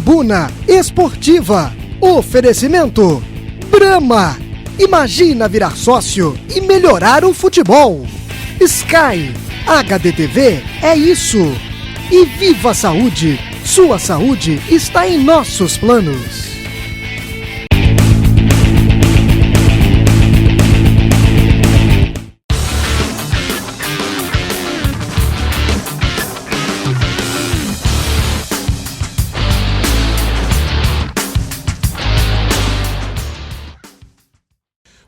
Tribuna Esportiva. Oferecimento Brahma. Imagina virar sócio e melhorar o futebol. Sky. HDTV é isso. E Viva Saúde. Sua saúde está em nossos planos.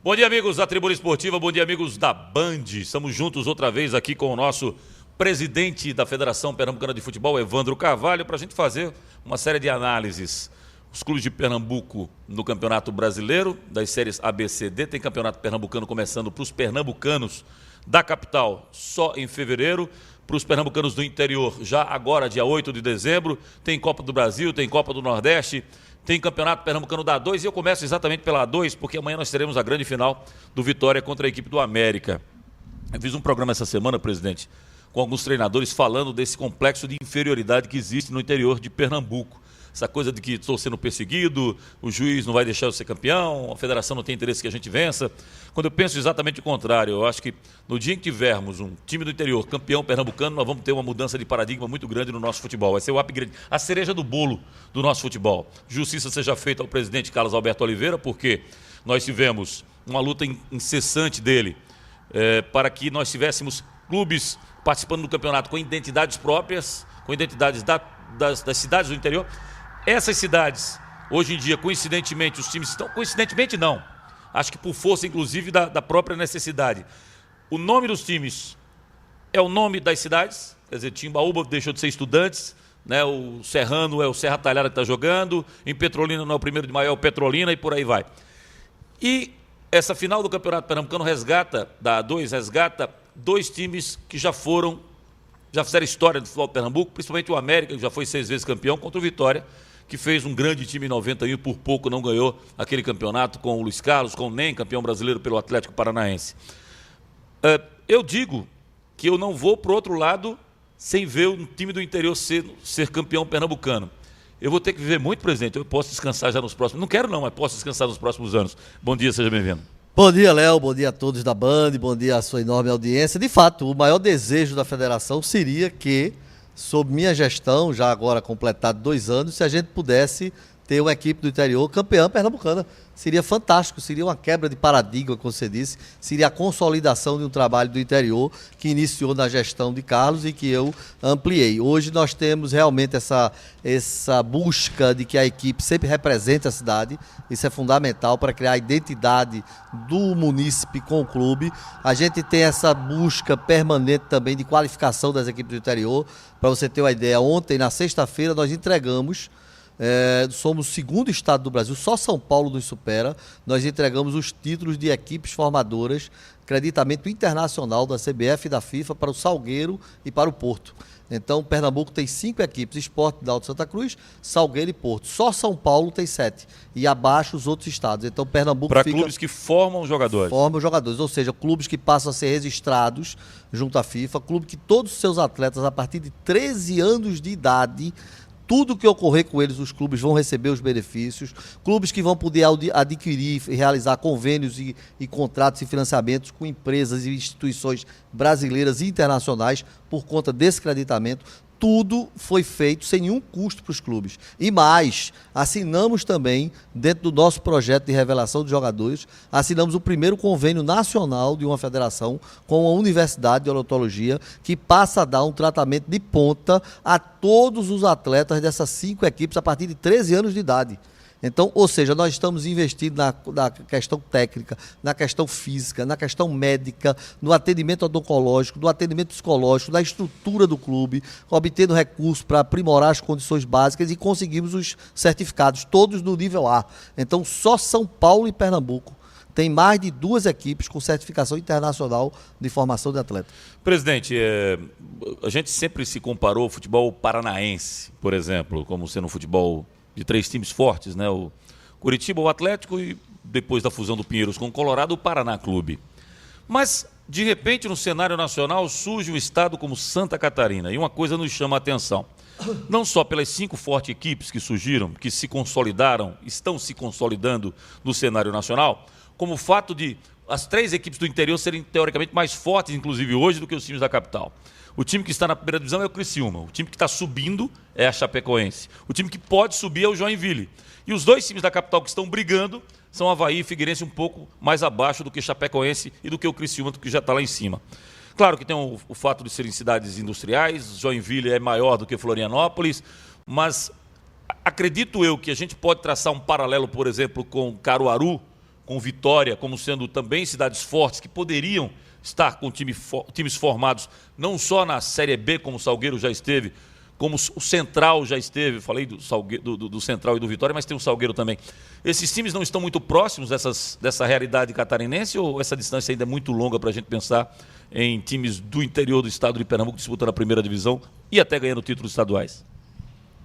Bom dia, amigos da Tribuna Esportiva, bom dia, amigos da Band. Estamos juntos outra vez aqui com o nosso presidente da Federação Pernambucana de Futebol, Evandro Carvalho, para a gente fazer uma série de análises. Os clubes de Pernambuco no Campeonato Brasileiro, das séries A, B, C, D, tem Campeonato Pernambucano começando para os pernambucanos da capital só em fevereiro, para os pernambucanos do interior já agora, dia 8 de dezembro, tem Copa do Brasil, tem Copa do Nordeste, tem Campeonato Pernambucano da A2 e eu começo exatamente pela A2, porque amanhã nós teremos a grande final do Vitória contra a equipe do América. Eu fiz um programa essa semana, presidente, com alguns treinadores falando desse complexo de inferioridade que existe no interior de Pernambuco. Essa coisa de que estou sendo perseguido, o juiz não vai deixar eu ser campeão, a federação não tem interesse que a gente vença. Quando eu penso exatamente o contrário, eu acho que no dia em que tivermos um time do interior campeão pernambucano, nós vamos ter uma mudança de paradigma muito grande no nosso futebol. Vai ser o upgrade, a cereja do bolo do nosso futebol. Justiça seja feita ao presidente Carlos Alberto Oliveira, porque nós tivemos uma luta incessante dele para que nós tivéssemos clubes participando do campeonato com identidades próprias, com identidades das cidades do interior. Essas cidades, hoje em dia, coincidentemente, os times estão... Coincidentemente, não. Acho que por força, inclusive, da própria necessidade. O nome dos times é o nome das cidades. Quer dizer, Timbaúba deixou de ser Estudantes, né? O Serrano é o Serra Talhada que está jogando. Em Petrolina não é o 1º de maio, é o Petrolina e por aí vai. E essa final do Campeonato Pernambucano da A2, resgata 2 times que já fizeram história do futebol de Pernambuco, principalmente o América, que já foi 6 vezes campeão, contra o Vitória, que fez um grande time em 91 e por pouco não ganhou aquele campeonato com o Luiz Carlos, com o NEM, campeão brasileiro pelo Atlético Paranaense. Eu digo que eu não vou para o outro lado sem ver um time do interior ser campeão pernambucano. Eu vou ter que viver muito, presidente, eu posso descansar já nos próximos... Não quero não, mas posso descansar nos próximos anos. Bom dia, seja bem-vindo. Bom dia, Léo, bom dia a todos da Band, bom dia à sua enorme audiência. De fato, o maior desejo da federação seria que, sob minha gestão, já agora completado 2 anos, se a gente pudesse ter uma equipe do interior campeã pernambucana. Seria fantástico, seria uma quebra de paradigma, como você disse, seria a consolidação de um trabalho do interior que iniciou na gestão de Carlos e que eu ampliei. Hoje nós temos realmente essa busca de que a equipe sempre represente a cidade, isso é fundamental para criar a identidade do munícipe com o clube. A gente tem essa busca permanente também de qualificação das equipes do interior. Para você ter uma ideia, ontem, na sexta-feira, nós entregamos... somos o 2º estado do Brasil, só São Paulo nos supera. Nós entregamos os títulos de equipes formadoras, creditamento internacional da CBF e da FIFA para o Salgueiro e para o Porto. Então, Pernambuco tem 5 equipes, Sport da Alto Santa Cruz, Salgueiro e Porto. Só São Paulo tem 7 e abaixo os outros estados. Então, Pernambuco para clubes que formam jogadores. Formam jogadores, ou seja, clubes que passam a ser registrados junto à FIFA, clube que todos os seus atletas, a partir de 13 anos de idade, tudo que ocorrer com eles, os clubes vão receber os benefícios, clubes que vão poder adquirir e realizar convênios e contratos e financiamentos com empresas e instituições brasileiras e internacionais por conta desse creditamento. Tudo foi feito sem nenhum custo para os clubes. E mais, assinamos também, dentro do nosso projeto de revelação de jogadores, assinamos o primeiro convênio nacional de uma federação com a Universidade de Odontologia, que passa a dar um tratamento de ponta a todos os atletas dessas 5 equipes a partir de 13 anos de idade. Então, ou seja, nós estamos investindo na questão técnica, na questão física, na questão médica, no atendimento odoncológico, no atendimento psicológico, na estrutura do clube, obtendo recursos para aprimorar as condições básicas e conseguimos os certificados, todos no nível A. Então, só São Paulo e Pernambuco tem mais de 2 equipes com certificação internacional de formação de atleta. Presidente, a gente sempre se comparou ao futebol paranaense, por exemplo, como sendo um futebol de 3 times fortes, né? O Curitiba, o Atlético e depois da fusão do Pinheiros com o Colorado, o Paraná Clube. Mas de repente, no cenário nacional, surge um estado como Santa Catarina. E uma coisa nos chama a atenção. Não só pelas 5 fortes equipes que surgiram, que se consolidaram, estão se consolidando no cenário nacional, como o fato de as 3 equipes do interior serem teoricamente mais fortes, inclusive hoje, do que os times da capital. O time que está na primeira divisão é o Criciúma, o time que está subindo é a Chapecoense, o time que pode subir é o Joinville. E os 2 times da capital que estão brigando são Avaí e Figueirense, um pouco mais abaixo do que Chapecoense e do que o Criciúma, que já está lá em cima. Claro que tem o fato de serem cidades industriais, Joinville é maior do que Florianópolis, mas acredito eu que a gente pode traçar um paralelo, por exemplo, com Caruaru, com Vitória, como sendo também cidades fortes que poderiam estar com times formados não só na Série B, como o Salgueiro já esteve, como o Central já esteve, falei do Central e do Vitória, mas tem o Salgueiro também. Esses times não estão muito próximos dessa realidade catarinense ou essa distância ainda é muito longa para a gente pensar em times do interior do estado de Pernambuco disputando a primeira divisão e até ganhando títulos estaduais?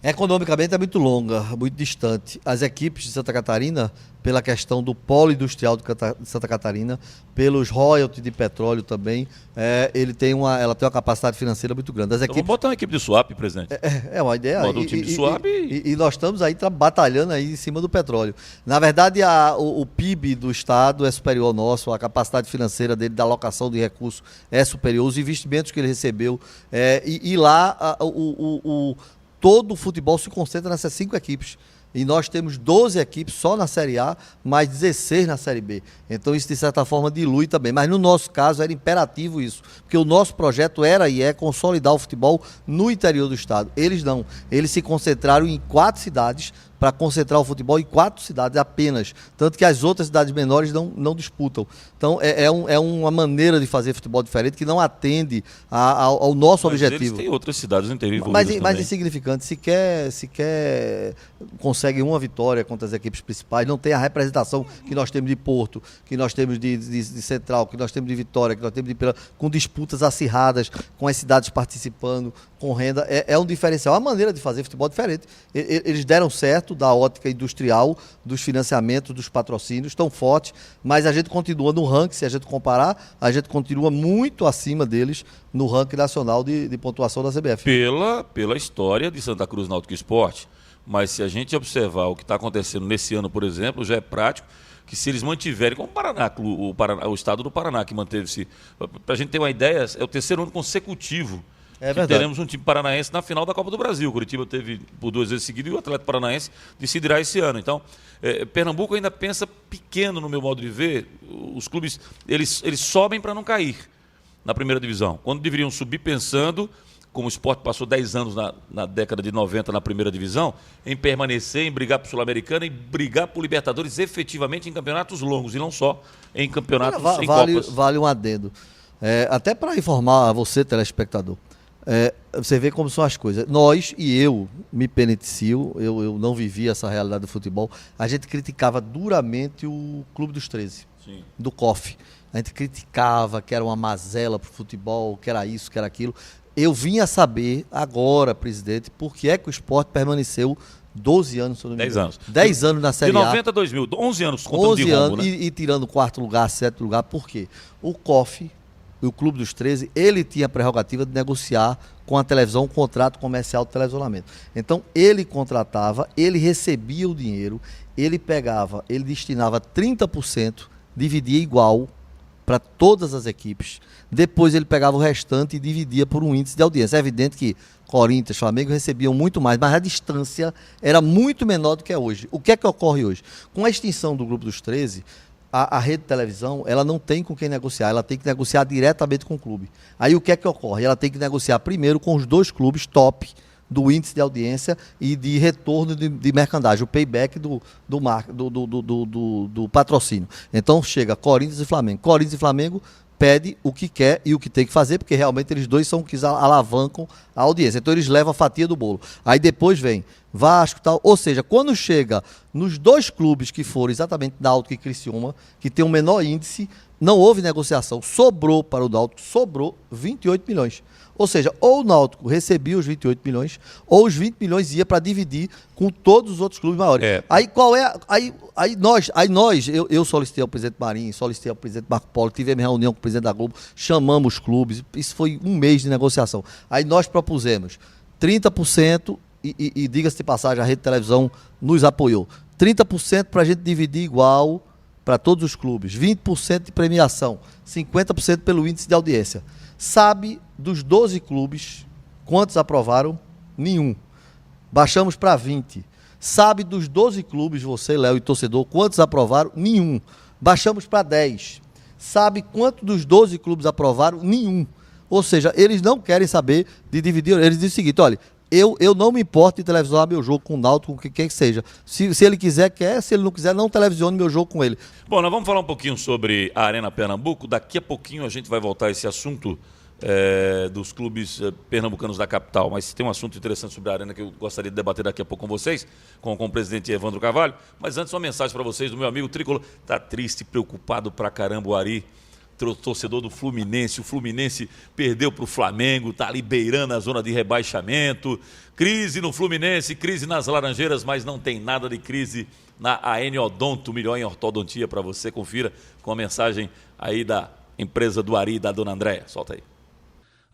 Economicamente é muito longa, muito distante. As equipes de Santa Catarina, pela questão do polo industrial de Santa Catarina, pelos royalties de petróleo também, ela tem uma capacidade financeira muito grande. Então vamos botar uma equipe de swap, presidente. É uma ideia. Bota um time de swap e nós estamos aí batalhando aí em cima do petróleo. Na verdade, o PIB do Estado é superior ao nosso, a capacidade financeira dele, da alocação de recursos é superior, os investimentos que ele recebeu. Lá, todo o futebol se concentra nessas 5 equipes. E nós temos 12 equipes só na Série A, mais 16 na Série B. Então isso, de certa forma, dilui também. Mas no nosso caso era imperativo isso, porque o nosso projeto era e é consolidar o futebol no interior do estado. Eles não. Eles se concentraram em 4 cidades, para concentrar o futebol em 4 cidades apenas. Tanto que as outras cidades menores não disputam. Então é uma maneira de fazer futebol diferente que não atende ao nosso objetivo. Tem outras cidades no interior mas insignificante. Sequer consegue uma vitória contra as equipes principais. Não tem a representação que nós temos de Porto, que nós temos de Central, que nós temos de Vitória, que nós temos com disputas acirradas, com as cidades participando, com renda. É um diferencial. É uma maneira de fazer futebol diferente. Eles deram certo da ótica industrial, dos financiamentos, dos patrocínios, tão fortes, mas a gente continua no ranking, se a gente comparar, a gente continua muito acima deles no ranking nacional de pontuação da CBF. Pela história de Santa Cruz Náutico Esporte, mas se a gente observar o que está acontecendo nesse ano, por exemplo, já é prático que se eles mantiverem, como o estado do Paraná, que manteve-se, para a gente ter uma ideia, é o 3º ano consecutivo que teremos um time paranaense na final da Copa do Brasil. O Curitiba teve por 2 vezes seguidas e o Atlético Paranaense decidirá esse ano. Então, Pernambuco ainda pensa pequeno no meu modo de ver. Os clubes, eles sobem para não cair na primeira divisão. Quando deveriam subir pensando, como o Sport passou 10 anos na década de 90 na primeira divisão, em permanecer, em brigar por Sul-Americana e brigar por Libertadores efetivamente em campeonatos longos e não só em campeonatos em Copas. Vale um adendo. Até para informar a você, telespectador. Você vê como são as coisas. Nós, e eu me penitencio, eu não vivi essa realidade do futebol, a gente criticava duramente o Clube dos 13, Sim. do COF. A gente criticava que era uma mazela para o futebol, que era isso, que era aquilo. Eu vim a saber agora, presidente, por que é que o Sport permaneceu 12 anos, se eu não me engano. 10 anos. 10 anos na Série A. De 90 a 2000, 11 anos contando de rombo, né? E tirando 4º lugar, 7º lugar, por quê? O COF, o Clube dos 13, ele tinha a prerrogativa de negociar com a televisão um contrato comercial de televisionamento. Então, ele contratava, ele recebia o dinheiro, ele destinava 30%, dividia igual para todas as equipes, depois ele pegava o restante e dividia por um índice de audiência. É evidente que Corinthians, Flamengo recebiam muito mais, mas a distância era muito menor do que é hoje. O que é que ocorre hoje? Com a extinção do Grupo dos 13, a rede de televisão, ela não tem com quem negociar, ela tem que negociar diretamente com o clube. Aí o que é que ocorre? Ela tem que negociar primeiro com os 2 clubes top do índice de audiência e de retorno de merchandising, o payback do patrocínio. Então chega Corinthians e Flamengo. Corinthians e Flamengo pede o que quer e o que tem que fazer, porque realmente eles 2 são os que alavancam a audiência. Então eles levam a fatia do bolo. Aí depois vem Vasco e tal. Ou seja, quando chega nos 2 clubes que foram exatamente Náutico e Criciúma, que tem um menor índice, não houve negociação. Sobrou para o Náutico, sobrou 28 milhões. Ou seja, ou o Náutico recebia os 28 milhões, ou os 20 milhões ia para dividir com todos os outros clubes maiores. Aí qual é. Eu solicitei ao presidente Marinho, solicitei ao presidente Marco Polo, tivemos reunião com o presidente da Globo, chamamos os clubes, isso foi um mês de negociação. Aí nós propusemos 30%, e diga-se de passagem, a Rede Televisão nos apoiou. 30% para a gente dividir igual para todos os clubes, 20% de premiação, 50% pelo índice de audiência. Sabe, dos 12 clubes, quantos aprovaram? Nenhum. Baixamos para 20. Sabe, dos 12 clubes, você, Léo, e torcedor, quantos aprovaram? Nenhum. Baixamos para 10. Sabe quanto dos 12 clubes aprovaram? Nenhum. Ou seja, eles não querem saber de dividir. Eles dizem o seguinte, olha, eu não me importo de televisionar meu jogo com o Náutico, com quem que seja. Se ele quiser, quer. Se ele não quiser, não televisione meu jogo com ele. Bom, nós vamos falar um pouquinho sobre a Arena Pernambuco. Daqui a pouquinho a gente vai voltar a esse assunto dos clubes pernambucanos da capital. Mas tem um assunto interessante sobre a Arena que eu gostaria de debater daqui a pouco com vocês, com o presidente Evandro Carvalho. Mas antes, uma mensagem para vocês do meu amigo Tricolor. Tá triste, preocupado pra caramba o Ari, torcedor do Fluminense. O Fluminense perdeu para o Flamengo, está ali beirando a zona de rebaixamento. Crise no Fluminense, crise nas Laranjeiras, mas não tem nada de crise na AN Odonto, melhor em ortodontia para você. Confira com a mensagem aí da empresa do Ari e da dona Andréia. Solta aí.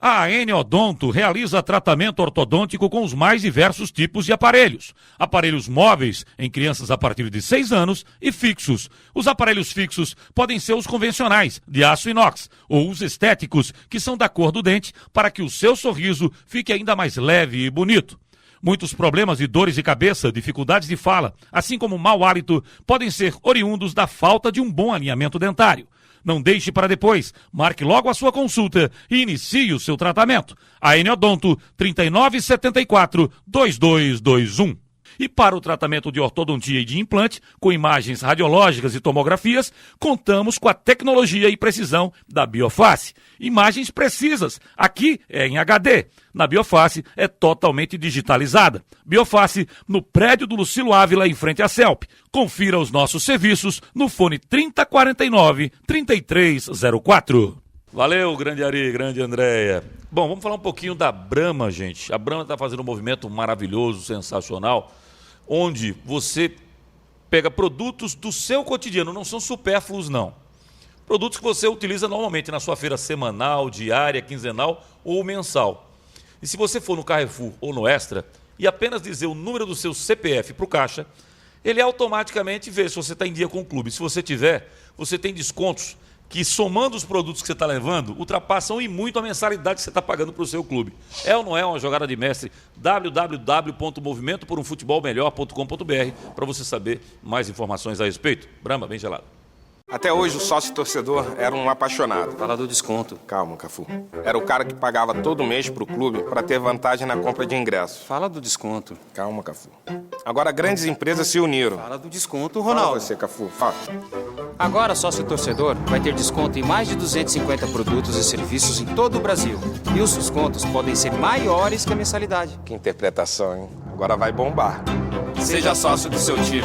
A AN Odonto realiza tratamento ortodôntico com os mais diversos tipos de aparelhos. Aparelhos móveis em crianças a partir de 6 anos e fixos. Os aparelhos fixos podem ser os convencionais, de aço inox, ou os estéticos, que são da cor do dente, para que o seu sorriso fique ainda mais leve e bonito. Muitos problemas de dores de cabeça, dificuldades de fala, assim como mau hálito, podem ser oriundos da falta de um bom alinhamento dentário. Não deixe para depois. Marque logo a sua consulta e inicie o seu tratamento. AN Odonto 3974-2221. E para o tratamento de ortodontia e de implante, com imagens radiológicas e tomografias, contamos com a tecnologia e precisão da Bioface. Imagens precisas. Aqui é em HD. Na Bioface é totalmente digitalizada. Bioface no prédio do Lucilo Ávila, em frente à CELP. Confira os nossos serviços no fone 3049-3304. Valeu, grande Ari, grande Andréia. Bom, vamos falar um pouquinho da Brahma, gente. A Brahma está fazendo um movimento maravilhoso, sensacional, onde você pega produtos do seu cotidiano, não são supérfluos, não. Produtos que você utiliza normalmente na sua feira semanal, diária, quinzenal ou mensal. E se você for no Carrefour ou no Extra e apenas dizer o número do seu CPF para o caixa, ele automaticamente vê se você está em dia com o clube. Se você tiver, você tem descontos que, somando os produtos que você está levando, ultrapassam e muito a mensalidade que você está pagando para o seu clube. É ou não é uma jogada de mestre? www.movimentoporumfutebolmelhor.com.br para você saber mais informações a respeito. Brahma, bem gelado. Até hoje o sócio torcedor era um apaixonado. Fala do desconto. Calma, Cafu. Era o cara que pagava todo mês pro clube para ter vantagem na compra de ingressos. Fala do desconto. Calma, Cafu. Agora grandes empresas se uniram. Fala do desconto, Fala Ronaldo. você, Cafu. Fala. Agora sócio torcedor vai ter desconto em mais de 250 produtos e serviços em todo o Brasil. E os descontos podem ser maiores que a mensalidade. Que interpretação, hein? Agora vai bombar. Seja sócio do seu time.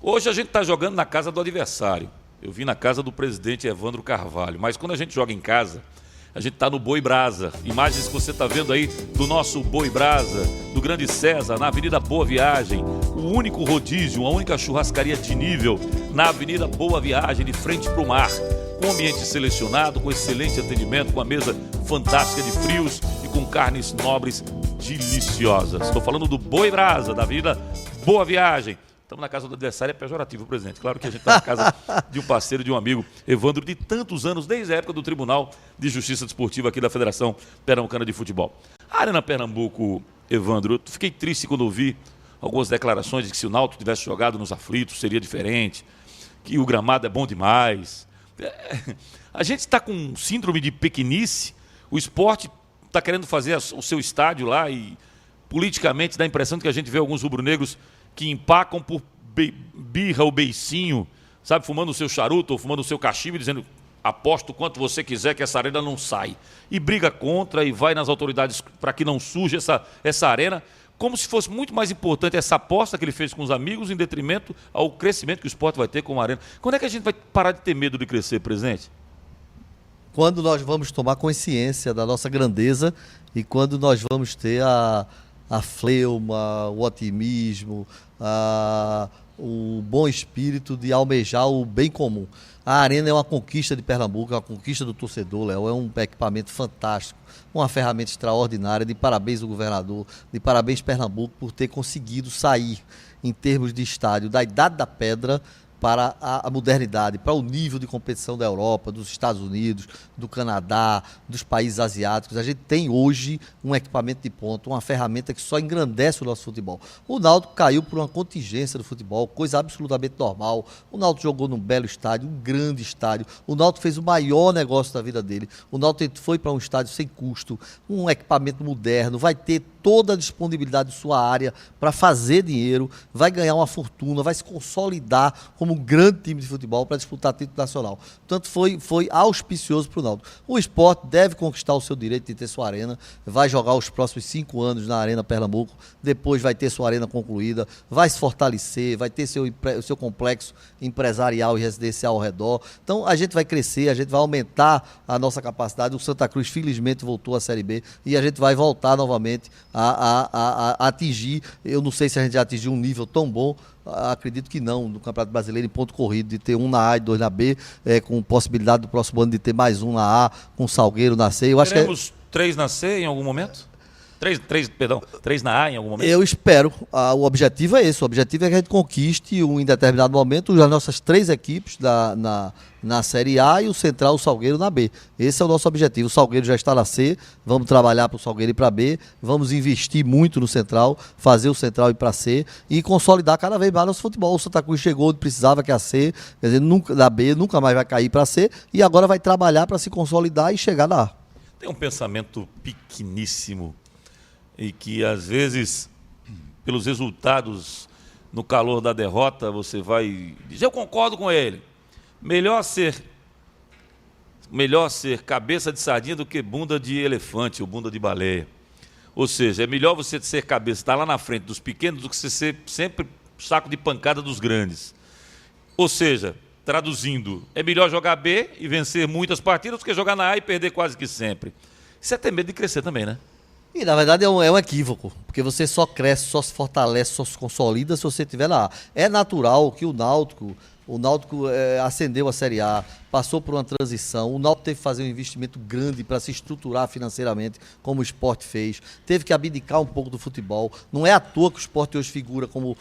Hoje a gente está jogando na casa do adversário. Eu vim na casa do presidente Evandro Carvalho. Mas quando a gente joga em casa, a gente está no Boi Brasa. Imagens que você está vendo aí do nosso Boi Brasa, do Grande César, na Avenida Boa Viagem. O único rodízio, a única churrascaria de nível na Avenida Boa Viagem, de frente para o mar. Com ambiente selecionado, com excelente atendimento, com a mesa fantástica de frios e com carnes nobres deliciosas. Estou falando do Boi Brasa, da Avenida Boa Viagem. Estamos na casa do adversário, é pejorativo, presidente. Claro que a gente está na casa de um parceiro, de um amigo, Evandro, de tantos anos, desde a época do Tribunal de Justiça Desportiva aqui da Federação Pernambucana de Futebol. A Arena Pernambuco, Evandro, eu fiquei triste quando ouvi algumas declarações de que se o Náutico tivesse jogado nos aflitos seria diferente, que o gramado é bom demais. A gente está com síndrome de pequenice, o esporte está querendo fazer o seu estádio lá e politicamente dá a impressão de que a gente vê alguns rubro-negros que empacam por birra ou beicinho, sabe, fumando o seu charuto ou fumando o seu cachimbo e dizendo, aposto o quanto você quiser que essa arena não sai. E briga contra e vai nas autoridades para que não surja essa arena, como se fosse muito mais importante essa aposta que ele fez com os amigos em detrimento ao crescimento que o esporte vai ter com a arena. Quando é que a gente vai parar de ter medo de crescer, presidente? quando nós vamos tomar consciência da nossa grandeza e quando nós vamos ter a fleuma, o otimismo, o bom espírito de almejar o bem comum. A Arena é uma conquista de Pernambuco, é uma conquista do torcedor, Léo, é um equipamento fantástico, uma ferramenta extraordinária. De parabéns ao governador, de parabéns Pernambuco por ter conseguido sair, em termos de estádio, da Idade da Pedra para a modernidade, para o nível de competição da Europa, dos Estados Unidos, do Canadá, dos países asiáticos. A gente tem hoje um equipamento de ponta, uma ferramenta que só engrandece o nosso futebol. O Náutico caiu por uma contingência do futebol, coisa absolutamente normal. O Náutico jogou num belo estádio, um grande estádio. O Náutico fez o maior negócio da vida dele. O Náutico foi para um estádio sem custo, um equipamento moderno, vai ter toda a disponibilidade de sua área para fazer dinheiro, vai ganhar uma fortuna, vai se consolidar como um grande time de futebol para disputar título nacional. Portanto, foi auspicioso para o Náutico. O Sport deve conquistar o seu direito de ter sua arena, vai jogar os próximos 5 anos na Arena Pernambuco, depois vai ter sua arena concluída, vai se fortalecer, vai ter seu complexo empresarial e residencial ao redor. Então, a gente vai crescer, a gente vai aumentar a nossa capacidade. O Santa Cruz, felizmente, voltou à Série B e a gente vai voltar novamente a atingir, eu não sei se a gente já atingiu um nível tão bom, acredito que não, no Campeonato Brasileiro em ponto corrido, de ter um na A e 2 na B, com possibilidade do próximo ano de ter mais um na A, com Salgueiro na C. Teremos 3 na C em algum momento? 3 na A em algum momento? Eu espero. O objetivo é esse. O objetivo é que a gente conquiste em determinado momento as nossas 3 equipes na Série A e o Central, o Salgueiro, na B. Esse é o nosso objetivo. O Salgueiro já está na C, vamos trabalhar para o Salgueiro ir para B, vamos investir muito no Central, fazer o Central ir para C e consolidar cada vez mais nosso futebol. O Santa Cruz chegou onde precisava, que é a C, quer dizer, na B nunca mais vai cair para a C e agora vai trabalhar para se consolidar e chegar na A. Tem um pensamento pequeníssimo e que às vezes, pelos resultados, no calor da derrota, você vai dizer, eu concordo com ele, melhor ser cabeça de sardinha do que bunda de elefante ou bunda de baleia. Ou seja, é melhor você ser cabeça, estar lá na frente dos pequenos do que você ser sempre saco de pancada dos grandes. Ou seja, traduzindo, é melhor jogar B e vencer muitas partidas do que jogar na A e perder quase que sempre. Isso é ter medo de crescer também, né? E na verdade é um equívoco, porque você só cresce, só se fortalece, só se consolida se você estiver lá. É natural que o Náutico ascendeu a Série A, passou por uma transição, o Náutico teve que fazer um investimento grande para se estruturar financeiramente, como o Sport fez, teve que abdicar um pouco do futebol. Não é à toa que o Sport hoje figura como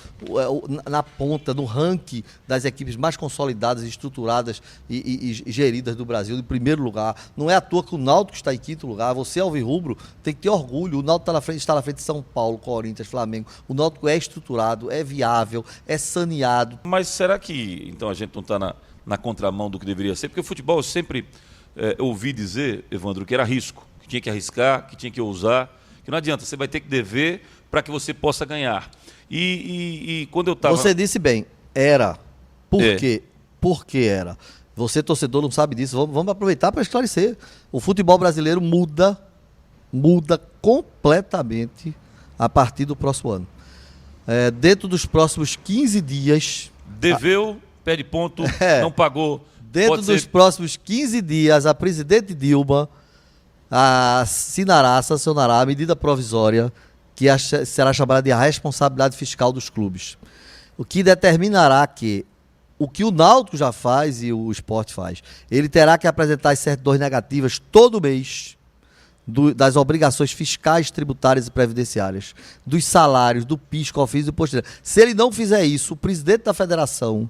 na ponta, no ranking das equipes mais consolidadas, estruturadas e geridas do Brasil, em primeiro lugar. Não é à toa que o Náutico está em 5º lugar. Você, alvirrubro, tem que ter orgulho. O Náutico está na frente de São Paulo, Corinthians, Flamengo. O Náutico é estruturado, é viável, é saneado. Mas será que então a gente não está na contramão do que deveria ser? Porque o futebol eu sempre ouvi dizer, Evandro, que era risco, que tinha que arriscar, que tinha que ousar, que não adianta, você vai ter que dever para que você possa ganhar. E quando eu estava... Você disse bem, era. Por quê? Por que era? Você, torcedor, não sabe disso. Vamos aproveitar para esclarecer. O futebol brasileiro muda completamente a partir do próximo ano. Dentro dos próximos 15 dias... Deveu, perde ponto, não pagou. Dentro dos próximos 15 dias, a presidente Dilma sancionará a medida provisória que será chamada de responsabilidade fiscal dos clubes. O que determinará que o que o Náutico já faz e o Sport faz, ele terá que apresentar as certidões negativas todo mês das obrigações fiscais, tributárias e previdenciárias, dos salários, do PIS, COFINS e do Imposto Direto. Se ele não fizer isso, o presidente da federação,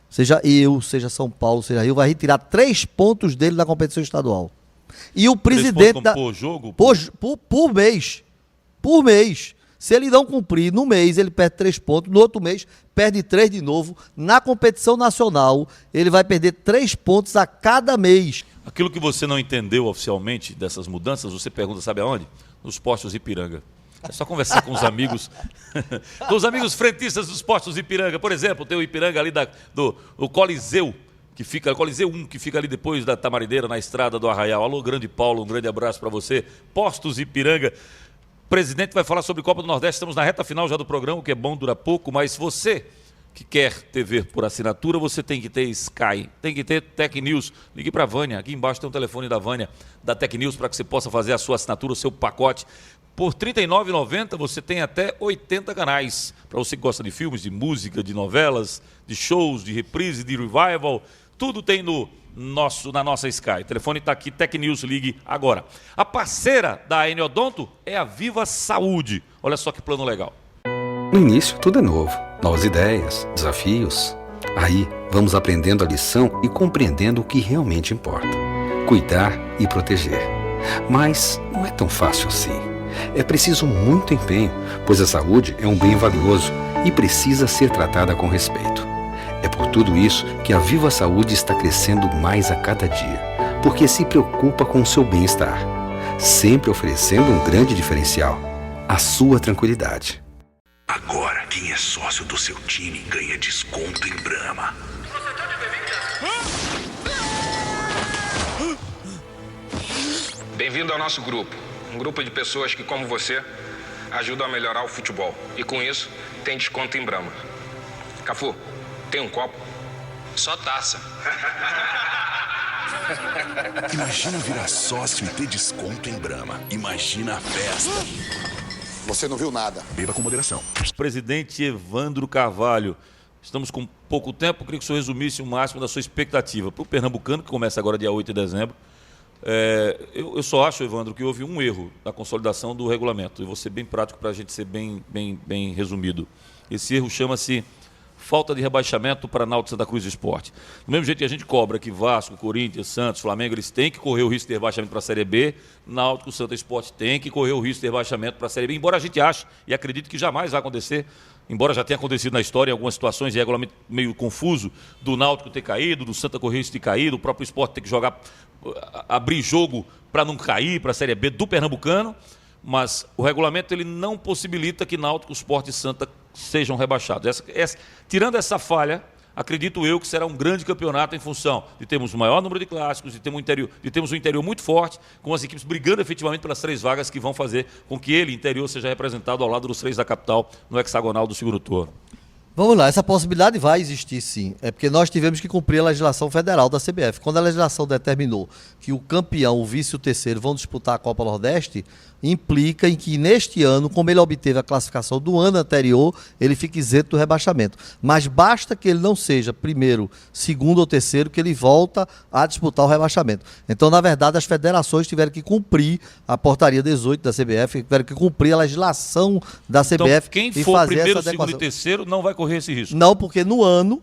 seja eu, seja São Paulo, seja Rio, vai retirar 3 pontos dele da competição estadual. E o presidente por jogo? Por mês. Por mês. Se ele não cumprir, no mês ele perde 3 pontos, no outro mês perde 3 de novo. Na competição nacional, ele vai perder 3 pontos a cada mês. Aquilo que você não entendeu oficialmente dessas mudanças, você pergunta, sabe aonde? Nos postos Ipiranga. É só conversar com os amigos, com os amigos frentistas dos postos Ipiranga. Por exemplo, tem o Ipiranga ali do Coliseu, Coliseu 1, que fica ali depois da Tamarineira, na estrada do Arraial. Alô, grande Paulo, um grande abraço para você. Postos Ipiranga. O presidente vai falar sobre Copa do Nordeste, estamos na reta final já do programa, o que é bom, dura pouco, mas você que quer TV por assinatura, você tem que ter Sky, tem que ter Tecnews. Ligue para a Vânia, aqui embaixo tem um telefone da Vânia, da Tecnews, para que você possa fazer a sua assinatura, o seu pacote. Por R$ 39,90 você tem até 80 canais. Para você que gosta de filmes, de música, de novelas, de shows, de reprise, de revival, tudo tem na nossa Sky. O telefone está aqui, Tecnews, ligue agora. A parceira da Eniodonto é a Viva Saúde. Olha só que plano legal. No início, tudo é novo. Novas ideias, desafios. Aí, vamos aprendendo a lição e compreendendo o que realmente importa. Cuidar e proteger. Mas não é tão fácil assim. É preciso muito empenho, pois a saúde é um bem valioso e precisa ser tratada com respeito. É por tudo isso que a Viva Saúde está crescendo mais a cada dia, porque se preocupa com o seu bem-estar, sempre oferecendo um grande diferencial, a sua tranquilidade. Agora, quem é sócio do seu time ganha desconto em Brahma. Bem-vindo ao nosso grupo. Um grupo de pessoas que, como você, ajudam a melhorar o futebol. E com isso, tem desconto em Brahma. Cafu, tem um copo? Só taça. Imagina virar sócio e ter desconto em Brahma. Imagina a festa. Você não viu nada. Beba com moderação. Presidente Evandro Carvalho, estamos com pouco tempo, queria que o senhor resumisse o máximo da sua expectativa para o Pernambucano, que começa agora dia 8 de dezembro. Eu só acho, Evandro, que houve um erro na consolidação do regulamento. E vou ser bem prático para a gente ser bem resumido. Esse erro chama-se falta de rebaixamento para Náutico Santa Cruz Esporte. Do mesmo jeito que a gente cobra que Vasco, Corinthians, Santos, Flamengo, eles têm que correr o risco de rebaixamento para a Série B, Náutico Santa Esporte tem que correr o risco de rebaixamento para a Série B, embora a gente ache e acredite que jamais vai acontecer, embora já tenha acontecido na história em algumas situações de regulamento meio confuso, do Náutico ter caído, do Santa correr risco de cair, do próprio Esporte ter que jogar, abrir jogo para não cair para a Série B do Pernambucano, mas o regulamento ele não possibilita que Náutico, Sport e Santa sejam rebaixados. Tirando essa falha, acredito eu que será um grande campeonato em função de termos o maior número de clássicos, de termos um interior muito forte, com as equipes brigando efetivamente pelas 3 vagas que vão fazer com que ele, interior, seja representado ao lado dos 3 da capital no hexagonal do segundo turno. Vamos lá, essa possibilidade vai existir sim. É porque nós tivemos que cumprir a legislação federal da CBF. Quando a legislação determinou que o campeão, o vice e o terceiro vão disputar a Copa Nordeste, implica em que neste ano, como ele obteve a classificação do ano anterior, ele fica isento do rebaixamento. Mas basta que ele não seja primeiro, segundo ou terceiro, que ele volta a disputar o rebaixamento. Então, na verdade, as federações tiveram que cumprir a portaria 18 da CBF, tiveram que cumprir a legislação da CBF. Então, quem for primeiro, segundo e terceiro não vai correr esse risco? Não, porque no ano,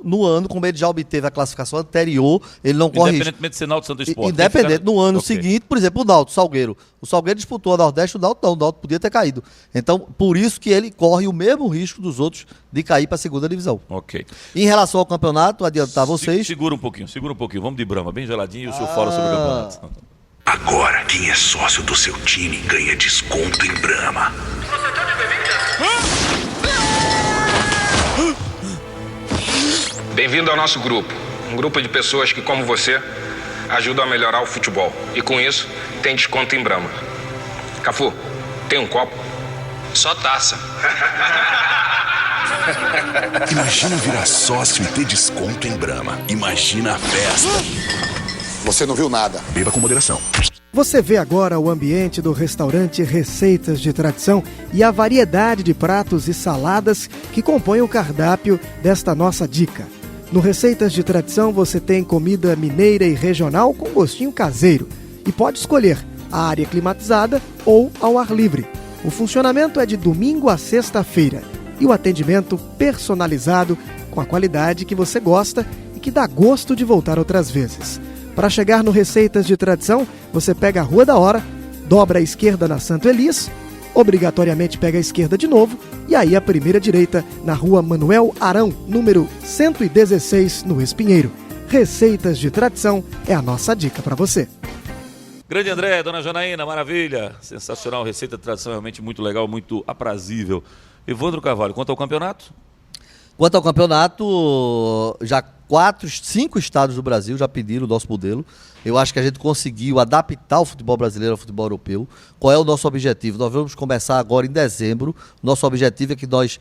como ele já obteve a classificação anterior, ele não corre risco. Independentemente de ser Náutico Santa Esporte. Independente, no ano seguinte, por exemplo, o Náutico, Salgueiro. O Salgueiro disputou a Nordeste, o Náutico podia ter caído. Então, por isso que ele corre o mesmo risco dos outros de cair para a segunda divisão. Ok. Em relação ao campeonato, adiantar vocês... Segura um pouquinho. Vamos de Brahma, bem geladinho, e o senhor fala sobre o campeonato. Agora, quem é sócio do seu time ganha desconto em Brahma. Bem-vindo ao nosso grupo. Um grupo de pessoas que, como você, ajudam a melhorar o futebol. E com isso, tem desconto em Brahma. Cafu, tem um copo? Só taça. Imagina virar sócio e ter desconto em Brahma. Imagina a festa. Você não viu nada. Beba com moderação. Você vê agora o ambiente do restaurante Receitas de Tradição e a variedade de pratos e saladas que compõem o cardápio desta nossa dica. No Receitas de Tradição você tem comida mineira e regional com gostinho caseiro e pode escolher a área climatizada ou ao ar livre. O funcionamento é de domingo a sexta-feira e o atendimento personalizado com a qualidade que você gosta e que dá gosto de voltar outras vezes. Para chegar no Receitas de Tradição, você pega a Rua da Hora, dobra à esquerda na Santo Elis, obrigatoriamente pega a esquerda de novo e aí a primeira direita na Rua Manuel Arão, número 116, no Espinheiro. Receitas de Tradição é a nossa dica para você. Grande André, dona Janaína, maravilha. Sensacional, receita de tradição, realmente muito legal, muito aprazível. Evandro Carvalho, quanto ao campeonato? Quanto ao campeonato, já 5 estados do Brasil já pediram o nosso modelo. Eu acho que a gente conseguiu adaptar o futebol brasileiro ao futebol europeu. Qual é o nosso objetivo? Nós vamos começar agora em dezembro. Nosso objetivo é que nós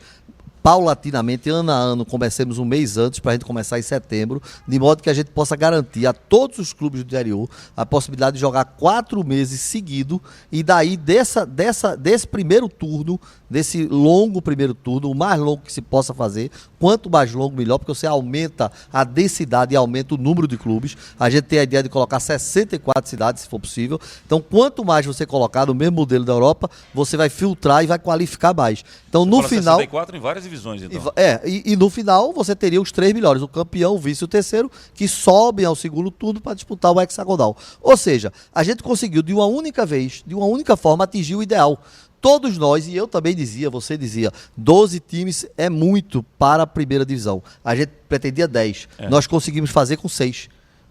paulatinamente, ano a ano, comecemos um mês antes para a gente começar em setembro, de modo que a gente possa garantir a todos os clubes do interior a possibilidade de jogar 4 meses seguidos e daí desse primeiro turno, desse longo primeiro turno, o mais longo que se possa fazer, quanto mais longo melhor, porque você aumenta a densidade e aumenta o número de clubes. A gente tem a ideia de colocar 64 cidades, se for possível. Então, quanto mais você colocar no mesmo modelo da Europa, você vai filtrar e vai qualificar mais. Então, no final... 64 em várias divisões, então. E no final você teria os 3 melhores, o campeão, o vice e o terceiro, que sobem ao segundo turno para disputar o hexagonal. Ou seja, a gente conseguiu de uma única vez, de uma única forma, atingir o ideal. Todos nós, e eu também dizia, você dizia, 12 times é muito para a primeira divisão. A gente pretendia 10. Nós conseguimos fazer com 6.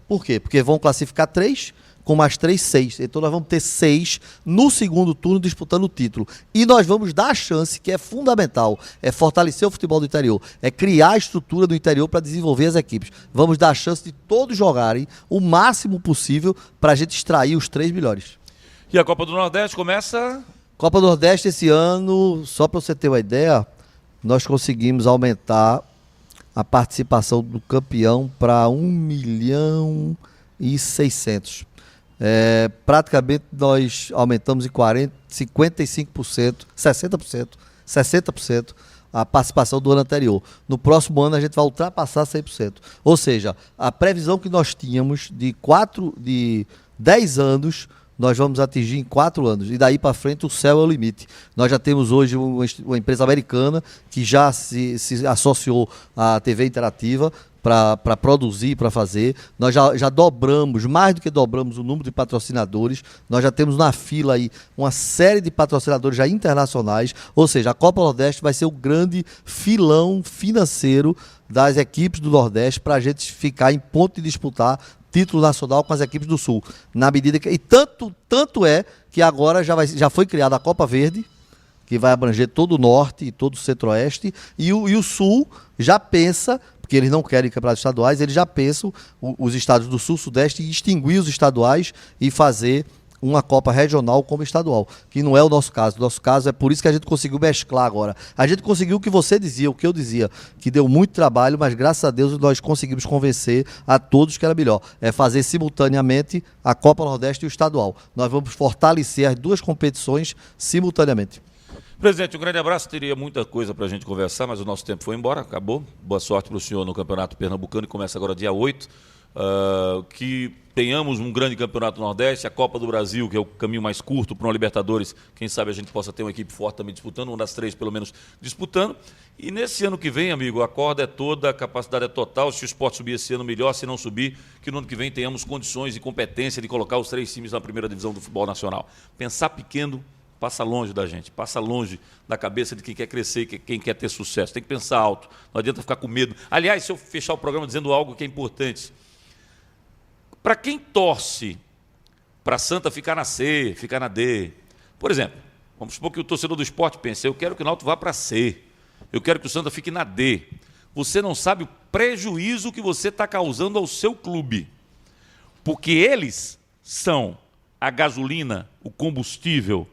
Por quê? Porque vão classificar 3, com mais 3, 6. Então nós vamos ter 6 no segundo turno disputando o título. E nós vamos dar a chance, que é fundamental, é fortalecer o futebol do interior, é criar a estrutura do interior para desenvolver as equipes. Vamos dar a chance de todos jogarem o máximo possível para a gente extrair os 3 melhores. E a Copa do Nordeste começa... Copa do Nordeste esse ano, só para você ter uma ideia, nós conseguimos aumentar a participação do campeão para 1.600.000. Praticamente nós aumentamos em 55%, 60% a participação do ano anterior. No próximo ano a gente vai ultrapassar 100%. Ou seja, a previsão que nós tínhamos de 10 anos, nós vamos atingir em 4 anos. E daí para frente o céu é o limite. Nós já temos hoje uma empresa americana que já se associou à TV Interativa para produzir, para fazer. Nós já dobramos, mais do que dobramos o número de patrocinadores. Nós já temos na fila aí uma série de patrocinadores já internacionais. Ou seja, a Copa Nordeste vai ser o grande filão financeiro das equipes do Nordeste para a gente ficar em ponto de disputar título nacional com as equipes do Sul. Na medida que... E tanto é que agora já foi criada a Copa Verde, que vai abranger todo o Norte e todo o Centro-Oeste, e o Sul já pensa, porque eles não querem campeonatos estaduais, eles já pensam, os estados do Sul, Sudeste, em extinguir os estaduais e fazer uma Copa regional como estadual, que não é o nosso caso. O nosso caso é por isso que a gente conseguiu mesclar agora. A gente conseguiu o que você dizia, o que eu dizia, que deu muito trabalho, mas graças a Deus nós conseguimos convencer a todos que era melhor. É fazer simultaneamente a Copa Nordeste e o estadual. Nós vamos fortalecer as duas competições simultaneamente. Presidente, um grande abraço. Teria muita coisa para a gente conversar, mas o nosso tempo foi embora, acabou. Boa sorte para o senhor no Campeonato Pernambucano, que começa agora dia 8. Que tenhamos um grande campeonato Nordeste, a Copa do Brasil, que é o caminho mais curto para uma Libertadores, quem sabe a gente possa ter uma equipe forte também disputando, uma das 3 pelo menos disputando. E nesse ano que vem, amigo, a corda é toda, a capacidade é total. Se o Sport subir esse ano, melhor. Se não subir, que no ano que vem tenhamos condições e competência de colocar os 3 times na primeira divisão do futebol nacional. Pensar pequeno passa longe da gente, passa longe da cabeça de quem quer crescer, quem quer ter sucesso. Tem que pensar alto, não adianta ficar com medo. Aliás, se eu fechar o programa dizendo algo que é importante, para quem torce para Santa ficar na C, ficar na D, por exemplo, vamos supor que o torcedor do Sport pense, eu quero que o Náutico vá para C, eu quero que o Santa fique na D. Você não sabe o prejuízo que você está causando ao seu clube, porque eles são a gasolina, o combustível,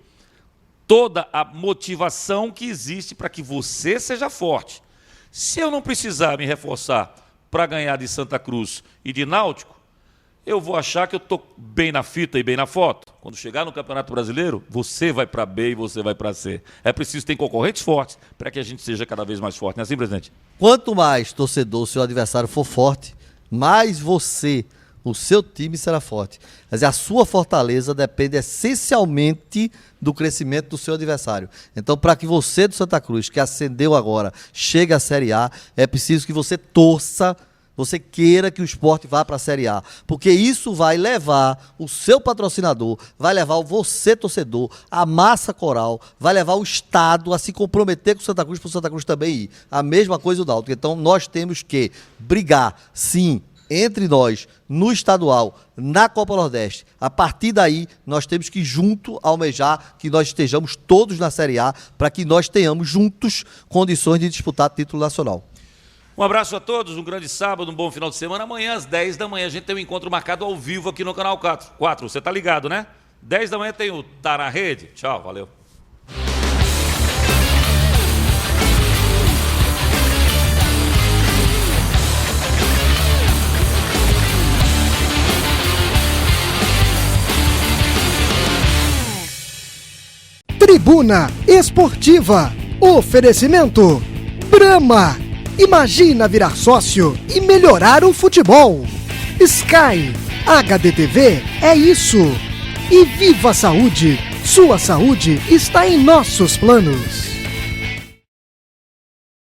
toda a motivação que existe para que você seja forte. Se eu não precisar me reforçar para ganhar de Santa Cruz e de Náutico, eu vou achar que eu estou bem na fita e bem na foto. Quando chegar no Campeonato Brasileiro, você vai para B e você vai para C. É preciso ter concorrentes fortes para que a gente seja cada vez mais forte. Não é assim, presidente? Quanto mais torcedor o seu adversário for forte, mais você, o seu time será forte. Mas a sua fortaleza depende essencialmente do crescimento do seu adversário. Então, para que você do Santa Cruz, que ascendeu agora, chegue à Série A, é preciso que você torça, você queira que o Sport vá para a Série A, porque isso vai levar o seu patrocinador, vai levar você, torcedor, a massa coral, vai levar o Estado a se comprometer com o Santa Cruz, para o Santa Cruz também ir. A mesma coisa o Náutico. Então, nós temos que brigar, sim, entre nós, no estadual, na Copa Nordeste. A partir daí, nós temos que junto almejar que nós estejamos todos na Série A, para que nós tenhamos juntos condições de disputar título nacional. Um abraço a todos, um grande sábado, um bom final de semana. Amanhã, às 10 da manhã, a gente tem um encontro marcado ao vivo aqui no Canal 4. Você tá ligado, né? 10 da manhã tem o Tá na Rede. Tchau, valeu. Tribuna Esportiva. Oferecimento Brahma. Imagina virar sócio e melhorar o futebol. Sky. HDTV é isso. E Viva a Saúde. Sua saúde está em nossos planos.